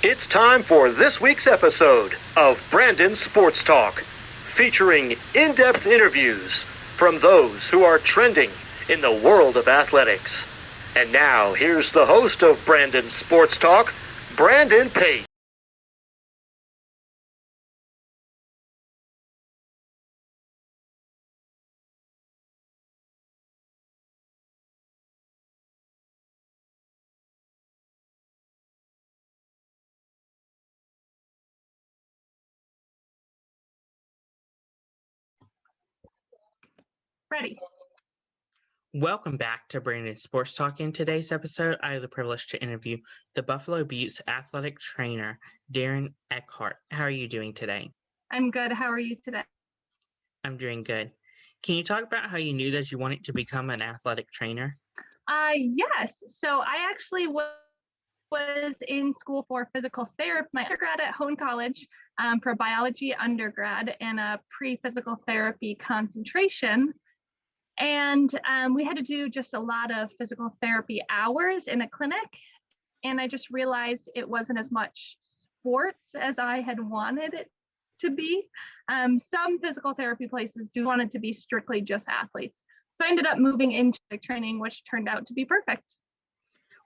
It's time for this week's episode of Brandon Sports Talk, featuring in-depth interviews from those who are trending in the world of athletics. And now, here's the host of Brandon Sports Talk, Brandon Pate. Ready. Welcome back to Brandon Sports Talk. In today's episode, I have the privilege to interview the Buffalo Beauts athletic trainer, Darlene Eckhardt. How are you doing today? I'm good. How are you today? I'm doing good. Can you talk about how you knew that you wanted to become an athletic trainer? Yes. So I actually was in school for physical therapy, my undergrad at Hone College for biology undergrad and a pre-physical therapy concentration. And we had to do just a lot of physical therapy hours in a clinic. And I just realized it wasn't as much sports as I had wanted it to be. Some physical therapy places do want it to be strictly just athletes. So I ended up moving into training, which turned out to be perfect.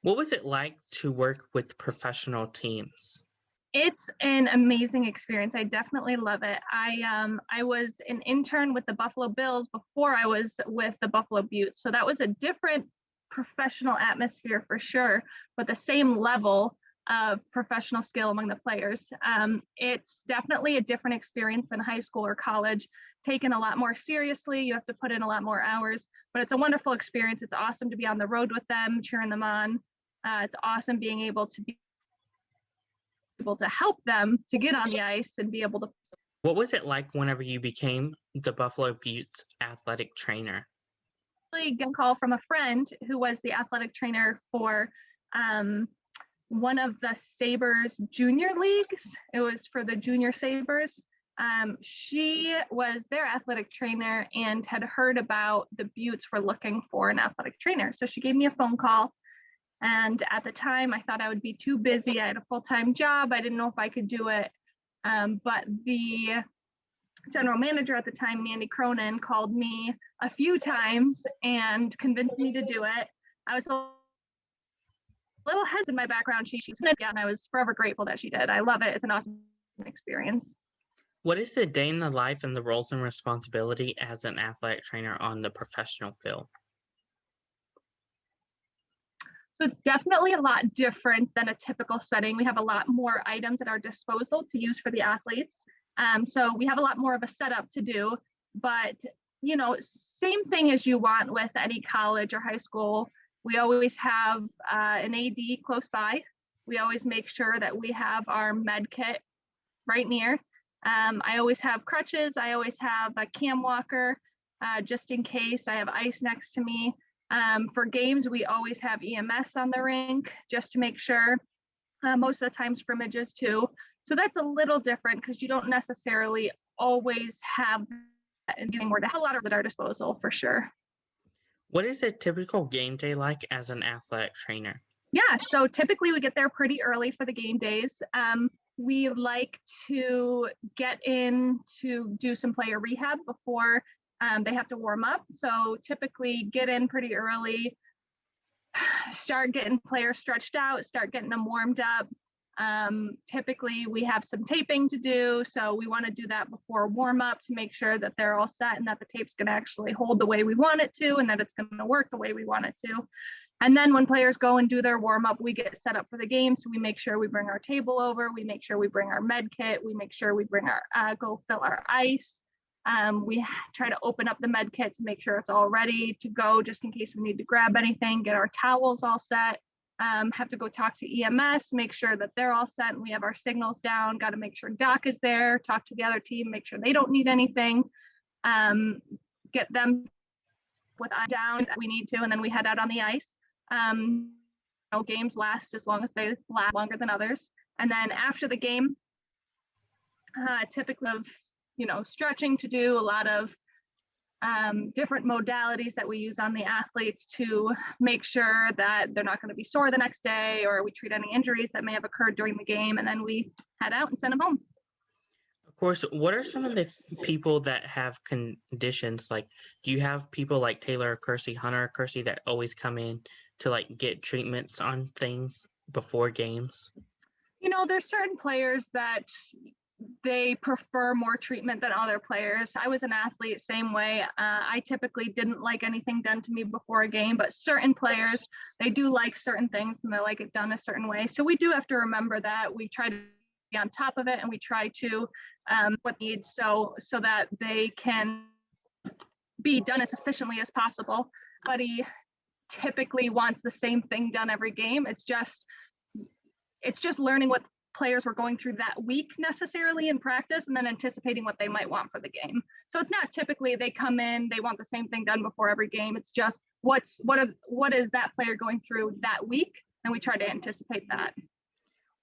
What was it like to work with professional teams? It's an amazing experience. I definitely love it. I was an intern with the Buffalo Bills before I was with the Buffalo Beauts. So that was a different professional atmosphere for sure, but the same level of professional skill among the players. It's definitely a different experience than high school or college, taken a lot more seriously. You have to put in a lot more hours, but it's a wonderful experience. It's awesome to be on the road with them, cheering them on. It's awesome being able to help them to get on the ice and be able to. What was it like whenever you became the Buffalo Beauts athletic trainer? I got a call from a friend who was the athletic trainer for one of the Sabres junior leagues. It was for the junior Sabres. She was their athletic trainer and had heard about the Beauts were looking for an athletic trainer. So she gave me a phone call. And at the time, I thought I would be too busy. I had a full-time job. I didn't know if I could do it. But the general manager at the time, Mandy Cronin, called me a few times and convinced me to do it. I was a little hesitant in my background. She's and I was forever grateful that she did. I love it. It's an awesome experience. What is the day in the life and the roles and responsibility as an athletic trainer on the professional field? So it's definitely a lot different than a typical setting. We have a lot more items at our disposal to use for the athletes. So we have a lot more of a setup to do, but same thing as you want with any college or high school. We always have an AD close by. We always make sure that we have our med kit right near. I always have crutches. I always have a cam walker just in case. I have ice next to me. For games, we always have EMS on the rink just to make sure. Most of the time scrimmages too. So that's a little different because you don't necessarily always have that and getting more to have a lot at our disposal for sure. What is a typical game day like as an athletic trainer? Yeah, so typically we get there pretty early for the game days. We like to get in to do some player rehab before they have to warm up. So typically get in pretty early, start getting players stretched out, start getting them warmed up. Typically we have some taping to do. So we want to do that before warm up to make sure that they're all set and that the tape's going to actually hold the way we want it to and that it's going to work the way we want it to. And then when players go and do their warm up, we get set up for the game. So we make sure we bring our table over. We make sure we bring our med kit. We make sure we bring our, go fill our ice. We try to open up the med kit to make sure it's all ready to go just in case we need to grab anything, get our towels all set. Have to go talk to EMS, make sure that they're all set and we have our signals down. Got to make sure Doc is there, talk to the other team, make sure they don't need anything. Get them with down that we need to, and then we head out on the ice. Games last as long as they last longer than others. And then after the game, typically of stretching to do, a lot of different modalities that we use on the athletes to make sure that they're not going to be sore the next day, or we treat any injuries that may have occurred during the game, and then we head out and send them home. Of course, what are some of the people that have conditions? Like, do you have people like Taylor Accursi, Hunter Accursi that always come in to like get treatments on things before games? There's certain players that they prefer more treatment than other players. I was an athlete, same way. I typically didn't like anything done to me before a game, but certain players, they do like certain things and they like it done a certain way. So we do have to remember that. We try to be on top of it, and we try to what needs so that they can be done as efficiently as possible. Everybody typically wants the same thing done every game. It's just learning what players were going through that week necessarily in practice, and then anticipating what they might want for the game. So it's not typically they come in, they want the same thing done before every game. It's just what is that player going through that week, and we try to anticipate that.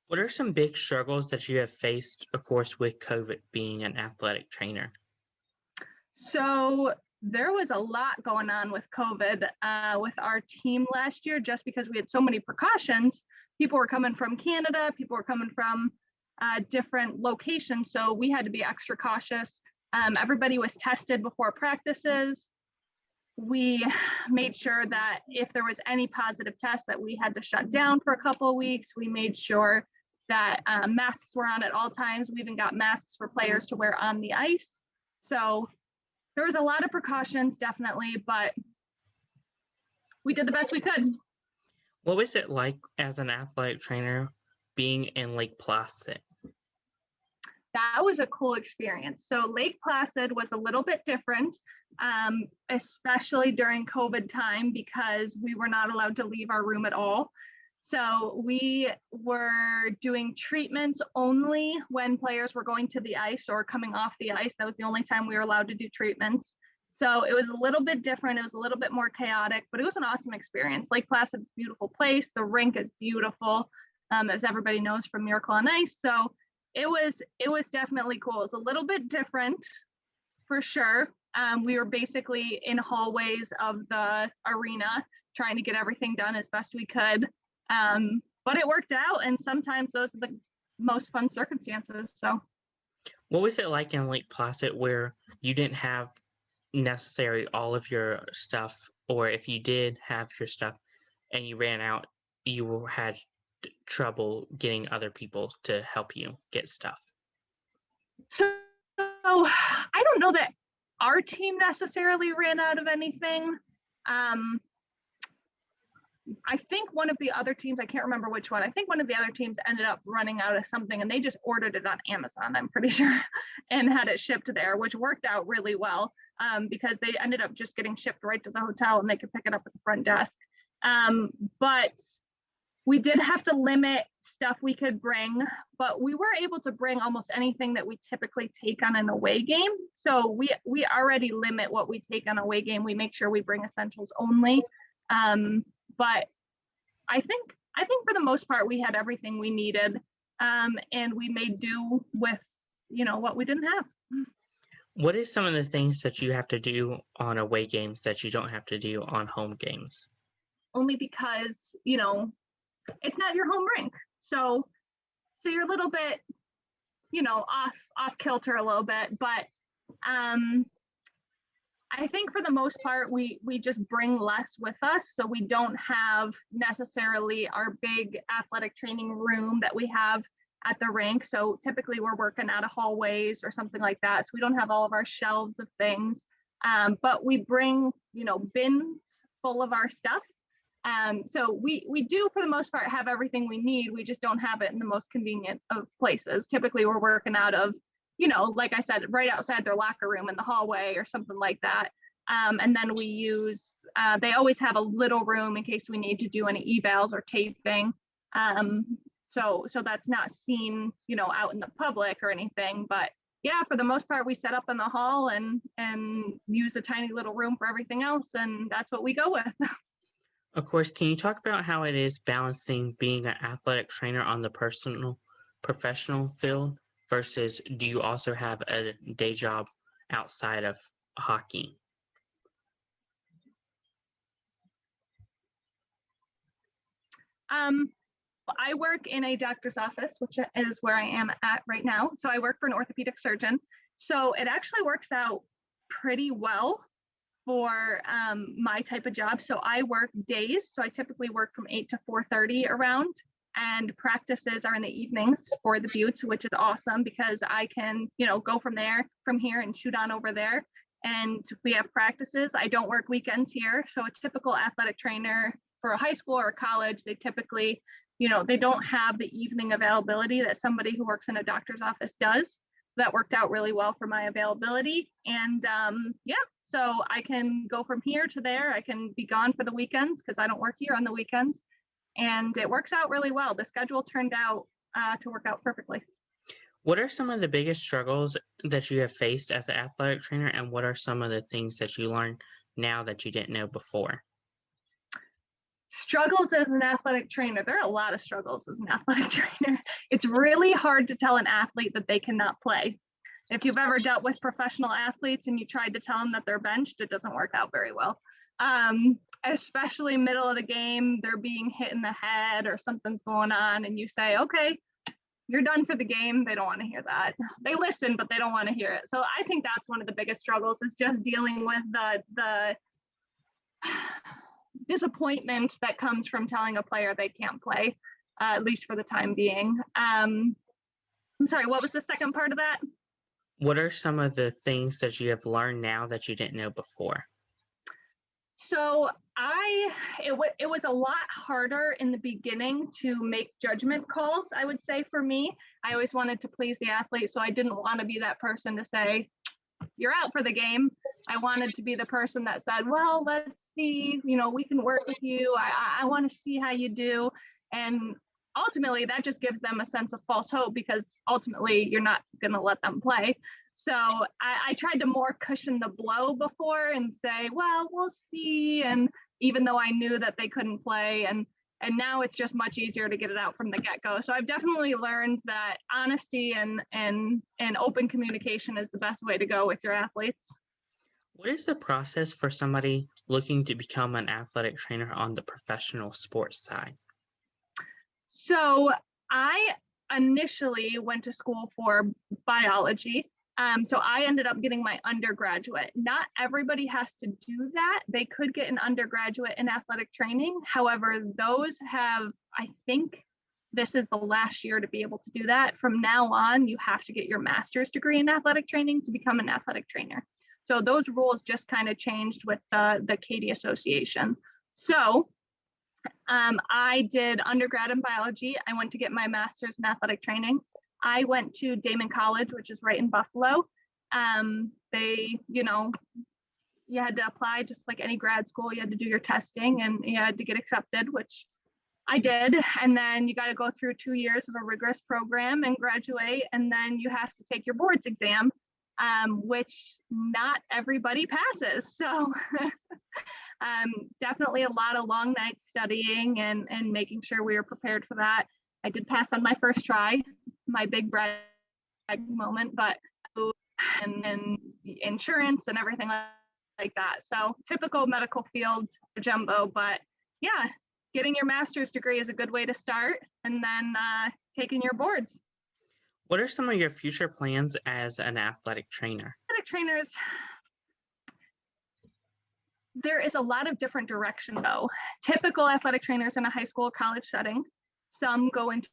What are some big struggles that you have faced, of course, with COVID being an athletic trainer? So there was a lot going on with COVID with our team last year, just because we had so many precautions. People were coming from Canada, people were coming from different locations, so we had to be extra cautious. Everybody was tested before practices. We made sure that if there was any positive test, that we had to shut down for a couple of weeks. We made sure that masks were on at all times. We even got masks for players to wear on the ice. So there was a lot of precautions, definitely, but we did the best we could. What was it like as an athletic trainer being in Lake Placid? That was a cool experience. So Lake Placid was a little bit different, especially during COVID time, because we were not allowed to leave our room at all. So we were doing treatments only when players were going to the ice or coming off the ice. That was the only time we were allowed to do treatments. So it was a little bit different. It was a little bit more chaotic, but it was an awesome experience. Lake Placid is a beautiful place. The rink is beautiful, as everybody knows from Miracle on Ice. So it was definitely cool. It's a little bit different for sure. We were basically in hallways of the arena trying to get everything done as best we could. But it worked out, and sometimes those are the most fun circumstances. So what was it like in Lake Placid where you didn't have necessarily all of your stuff, or if you did have your stuff and you ran out, you had trouble getting other people to help you get stuff? So I don't know that our team necessarily ran out of anything. I think one of the other teams, I can't remember which one, I think one of the other teams ended up running out of something, and they just ordered it on Amazon, I'm pretty sure, and had it shipped there, which worked out really well, because they ended up just getting shipped right to the hotel and they could pick it up at the front desk. But we did have to limit stuff we could bring, but we were able to bring almost anything that we typically take on an away game. So we already limit what we take on away game. We make sure we bring essentials only. But I think for the most part, we had everything we needed, and we made do with, what we didn't have. What is some of the things that you have to do on away games that you don't have to do on home games? Only because, it's not your home rink. So you're a little bit, off kilter a little bit, but I think for the most part, we just bring less with us. So we don't have necessarily our big athletic training room that we have at the rink. So typically we're working out of hallways or something like that. So we don't have all of our shelves of things, but we bring, bins full of our stuff. So we do, for the most part, have everything we need. We just don't have it in the most convenient of places. Typically we're working out of, like I said, right outside their locker room in the hallway or something like that. And then we use, they always have a little room in case we need to do any evals or taping. So that's not seen, out in the public or anything. But yeah, for the most part, we set up in the hall and use a tiny little room for everything else. And that's what we go with. Of course, can you talk about how it is balancing being an athletic trainer on the professional field versus do you also have a day job outside of hockey? I work in a doctor's office, which is where I am at right now. So I work for an orthopedic surgeon. So it actually works out pretty well for my type of job. So I work days. So I typically work from 8 to 4:30 around, and practices are in the evenings for the Beauts, which is awesome because I can, go from here and shoot on over there. And we have practices. I don't work weekends here. So a typical athletic trainer for a high school or a college, they typically, they don't have the evening availability that somebody who works in a doctor's office does. So that worked out really well for my availability. And so I can go from here to there. I can be gone for the weekends because I don't work here on the weekends. And it works out really well. The schedule turned out to work out perfectly. What are some of the biggest struggles that you have faced as an athletic trainer, and what are some of the things that you learn now that you didn't know before? Struggles as an athletic trainer. There are a lot of struggles as an athletic trainer. It's really hard to tell an athlete that they cannot play. If you've ever dealt with professional athletes and you tried to tell them that they're benched, it doesn't work out very well. Especially middle of the game, they're being hit in the head or something's going on, and you say, okay, you're done for the game. They don't want to hear that. They listen, but they don't want to hear it. So I think that's one of the biggest struggles, is just dealing with the disappointment that comes from telling a player they can't play, at least for the time being. I'm sorry, what was the second part of that? What are some of the things that you have learned now that you didn't know before? So it was a lot harder in the beginning to make judgment calls, I would say. For me, I always wanted to please the athlete, so I didn't want to be that person to say, you're out for the game. I wanted to be the person that said, well, let's see, we can work with you. I want to see how you do. And ultimately, that just gives them a sense of false hope, because ultimately you're not going to let them play. So I tried to more cushion the blow before and say, well, we'll see. And even though I knew that they couldn't play, and now it's just much easier to get it out from the get-go. So I've definitely learned that honesty and open communication is the best way to go with your athletes. What is the process for somebody looking to become an athletic trainer on the professional sports side? So I initially went to school for biology. So I ended up getting my undergraduate. Not everybody has to do that. They could get an undergraduate in athletic training. However, those have, I think this is the last year to be able to do that. From now on, you have to get your master's degree in athletic training to become an athletic trainer. So those rules just kind of changed with the Katie Association. So I did undergrad in biology. I went to get my master's in athletic training. I went to Damon College, which is right in Buffalo. You had to apply just like any grad school. You had to do your testing and you had to get accepted, which I did. And then you got to go through 2 years of a rigorous program and graduate. And then you have to take your boards exam, which not everybody passes. So definitely a lot of long nights studying and making sure we were prepared for that. I did pass on my first try, my big brag moment, but and insurance and everything like that. So typical medical field jumbo, but yeah, getting your master's degree is a good way to start, and then taking your boards. What are some of your future plans as an athletic trainer? Athletic trainers, there is a lot of different direction though. Typical athletic trainers in a high school, college setting, some go into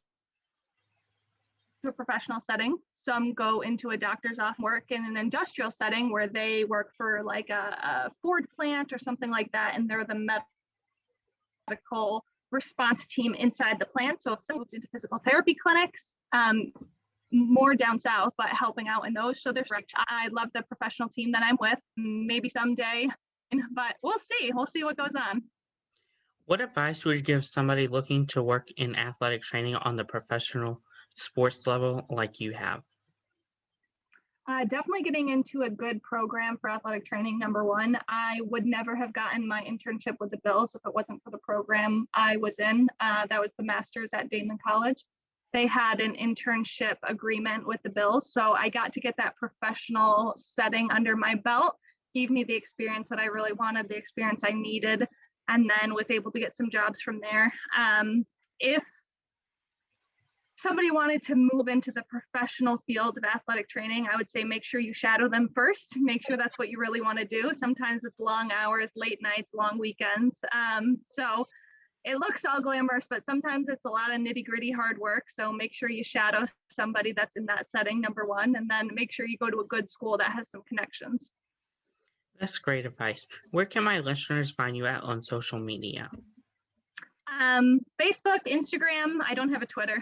a professional setting, some go into a doctor's office, work in an industrial setting where they work for like a Ford plant or something like that, and they're the medical response team inside the plant. So if someone moves into physical therapy clinics, more down south, but helping out in those. So I love the professional team that I'm with. Maybe someday, but we'll see. We'll see what goes on. What advice would you give somebody looking to work in athletic training on the professional sports level like you have? Definitely getting into a good program for athletic training, number one. I would never have gotten my internship with the Bills if it wasn't for the program I was in. That was the master's at Damon College. They had an internship agreement with the Bills, so I got to get that professional setting under my belt, gave me the experience that I really wanted, the experience I needed, and then was able to get some jobs from there. if somebody wanted to move into the professional field of athletic training, I would say make sure you shadow them first. Make sure that's what you really want to do. Sometimes it's long hours, late nights, long weekends. So it looks all glamorous, but sometimes it's a lot of nitty gritty hard work. So make sure you shadow somebody that's in that setting, number one, and then make sure you go to a good school that has some connections. That's great advice. Where can my listeners find you at on social media? Facebook, Instagram. I don't have a Twitter,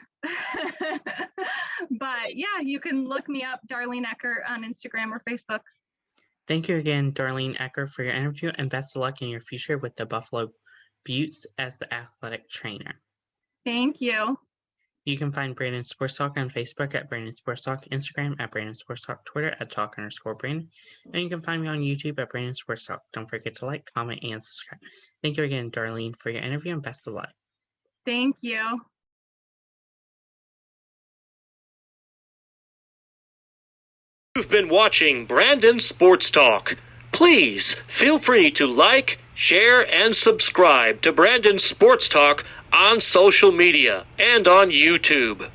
but yeah, you can look me up, Darlene Eckhardt, on Instagram or Facebook. Thank you again, Darlene Eckhardt, for your interview, and best of luck in your future with the Buffalo Beauts as the athletic trainer. Thank you. You can find Brandon Sports Talk on Facebook at Brandon Sports Talk, Instagram at Brandon Sports Talk, Twitter at Talk_Brandon, and you can find me on YouTube at Brandon Sports Talk. Don't forget to like, comment, and subscribe. Thank you again, Darlene, for your interview, and best of luck. Thank you. You've been watching Brandon Sports Talk. Please feel free to like, share, and subscribe to Brandon Sports Talk on social media and on YouTube.